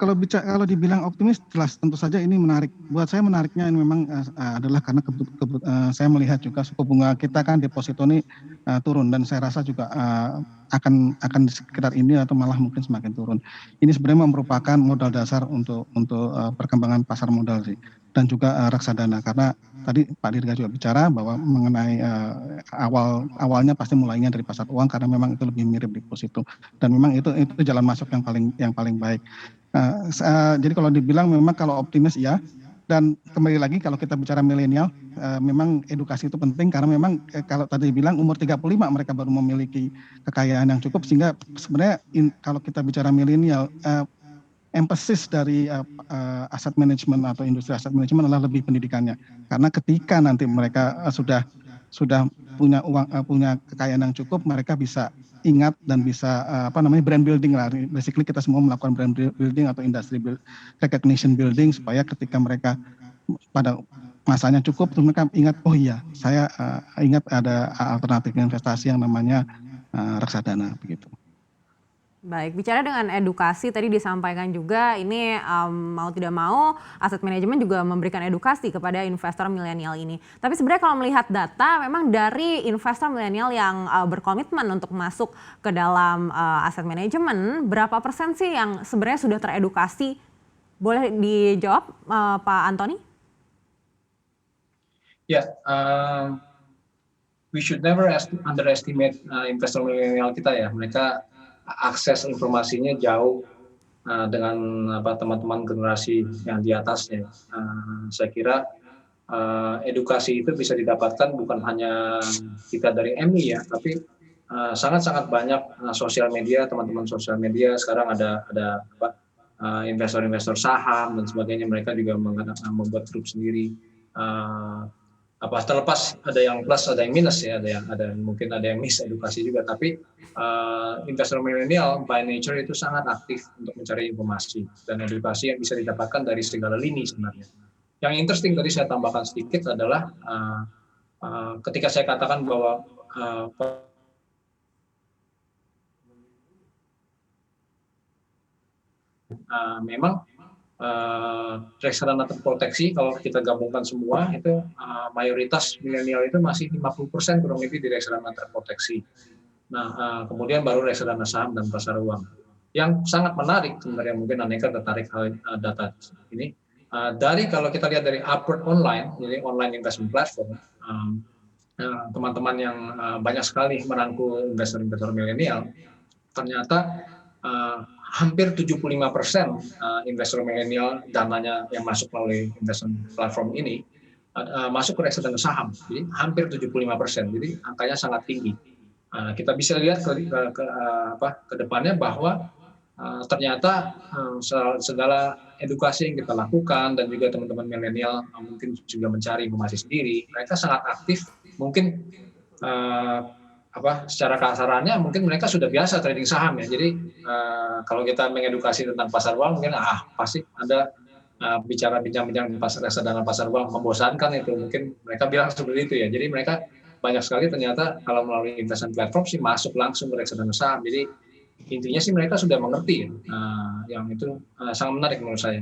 Kalau dibilang optimis, jelas tentu saja ini menarik. Buat saya menariknya ini memang adalah karena saya melihat juga suku bunga kita kan deposito ini turun, dan saya rasa juga akan di sekitar ini atau malah mungkin semakin turun. Ini sebenarnya merupakan modal dasar untuk perkembangan pasar modal sih, dan juga reksadana, karena tadi Pak Dirga juga bicara bahwa mengenai awalnya pasti mulainya dari pasar uang karena memang itu lebih mirip deposito, dan memang itu jalan masuk yang paling baik. Jadi kalau dibilang memang kalau optimis ya, dan kembali lagi kalau kita bicara milenial, memang edukasi itu penting karena memang kalau tadi bilang umur 35 mereka baru memiliki kekayaan yang cukup, sehingga sebenarnya kalau kita bicara milenial, emphasis dari aset manajemen atau industri aset manajemen adalah lebih pendidikannya, karena ketika nanti mereka sudah punya punya kekayaan yang cukup, mereka bisa ingat dan bisa brand building lah. Basically kita semua melakukan brand building atau industry recognition building, supaya ketika mereka pada masanya cukup, terus mereka ingat, oh iya saya ingat ada alternatif investasi yang namanya reksadana begitu. Baik, bicara dengan edukasi tadi disampaikan juga ini mau tidak mau aset manajemen juga memberikan edukasi kepada investor milenial ini. Tapi sebenarnya kalau melihat data, memang dari investor milenial yang berkomitmen untuk masuk ke dalam aset manajemen, berapa persen sih yang sebenarnya sudah teredukasi? Boleh dijawab Pak Antoni? Ya, we should never underestimate investor milenial kita ya. Mereka akses informasinya jauh dengan teman-teman generasi yang di atasnya. Saya kira edukasi itu bisa didapatkan bukan hanya kita dari MI ya, tapi sangat-sangat banyak sosial media, teman-teman sosial media sekarang ada investor-investor saham dan sebagainya, mereka juga membuat grup sendiri. Terlepas ada yang plus ada yang minus ya, mungkin ada yang miss edukasi juga, tapi investor milenial by nature itu sangat aktif untuk mencari informasi dan edukasi yang bisa didapatkan dari segala lini sebenarnya. Yang interesting tadi saya tambahkan sedikit adalah ketika saya katakan bahwa memang reksadana terproteksi, kalau kita gabungkan semua itu mayoritas milenial itu masih 50% kurang lebih di reksadana terproteksi. Nah, kemudian baru reksadana saham dan pasar uang. Yang sangat menarik sebenarnya, mungkin Aneka tertarik hal data ini. Dari kalau kita lihat dari Upward Online, jadi online investment platform, teman-teman yang banyak sekali merangkul investor-investor milenial, ternyata hampir 75% investor milenial dananya yang masuk melalui investment platform ini masuk ke reksadana saham, jadi hampir 75%, jadi angkanya sangat tinggi. Kita bisa lihat ke depannya bahwa ternyata segala edukasi yang kita lakukan dan juga teman-teman milenial mungkin juga mencari informasi sendiri, mereka sangat aktif. Mungkin secara kasarannya mungkin mereka sudah biasa trading saham ya. Jadi kalau kita mengedukasi tentang pasar uang, mungkin pasti ada bicara bincang-bincang reksadana pasar uang membosankan itu, mungkin mereka bilang seperti itu ya. Jadi mereka banyak sekali ternyata kalau melalui investment platform sih masuk langsung ke reksadana saham. Jadi intinya sih mereka sudah mengerti, yang itu sangat menarik menurut saya.